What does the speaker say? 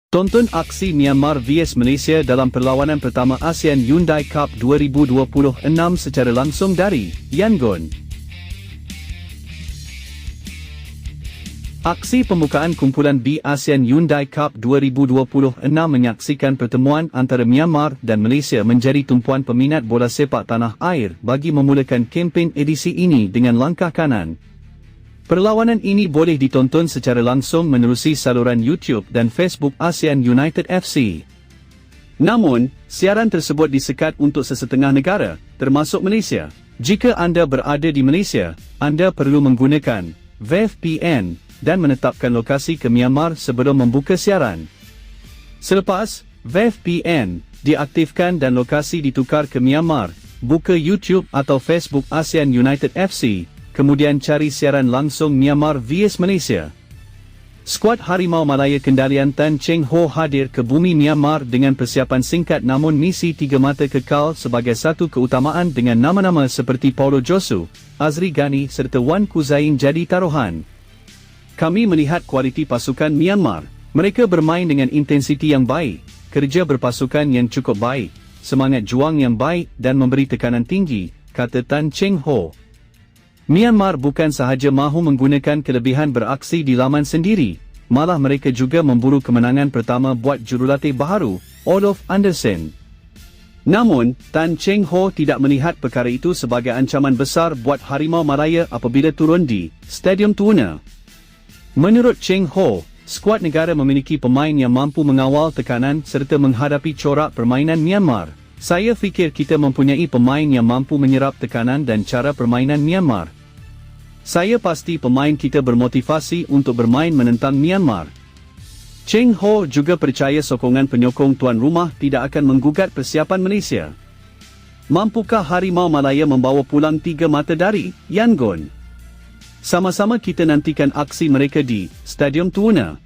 Tonton aksi Myanmar vs Malaysia dalam perlawanan pertama ASEAN Hyundai Cup 2026 secara langsung dari Yangon. Aksi pembukaan kumpulan B ASEAN Hyundai Cup 2026 menyaksikan pertemuan antara Myanmar dan Malaysia menjadi tumpuan peminat bola sepak tanah air bagi memulakan kempen edisi ini dengan langkah kanan. Perlawanan ini boleh ditonton secara langsung menerusi saluran YouTube dan Facebook ASEAN United FC. Namun, siaran tersebut disekat untuk sesetengah negara, termasuk Malaysia. Jika anda berada di Malaysia, anda perlu menggunakan VPN dan menetapkan lokasi ke Myanmar sebelum membuka siaran. Selepas VPN diaktifkan dan lokasi ditukar ke Myanmar, buka YouTube atau Facebook ASEAN United FC. Kemudian cari siaran langsung Myanmar vs Malaysia. Skuad Harimau Malaya Kendalian Tan Cheng Ho hadir ke bumi Myanmar dengan persiapan singkat namun misi tiga mata kekal sebagai satu keutamaan dengan nama-nama seperti Paulo Josu, Azri Ghani serta Wan Kuzain jadi taruhan. Kami melihat kualiti pasukan Myanmar. Mereka bermain dengan intensiti yang baik, kerja berpasukan yang cukup baik, semangat juang yang baik dan memberi tekanan tinggi, kata Tan Cheng Ho. Myanmar bukan sahaja mahu menggunakan kelebihan beraksi di laman sendiri, malah mereka juga memburu kemenangan pertama buat jurulatih baharu, Olof Andersen. Namun, Tan Cheng Ho tidak melihat perkara itu sebagai ancaman besar buat Harimau Malaya apabila turun di Stadium Tuna. Menurut Cheng Ho, skuad negara memiliki pemain yang mampu mengawal tekanan serta menghadapi corak permainan Myanmar. Saya fikir kita mempunyai pemain yang mampu menyerap tekanan dan cara permainan Myanmar. Saya pasti pemain kita bermotivasi untuk bermain menentang Myanmar. Cheng Ho juga percaya sokongan penyokong tuan rumah tidak akan menggugat persiapan Malaysia. Mampukah Harimau Malaya membawa pulang tiga mata dari Yangon? Sama-sama kita nantikan aksi mereka di Stadium Tuna.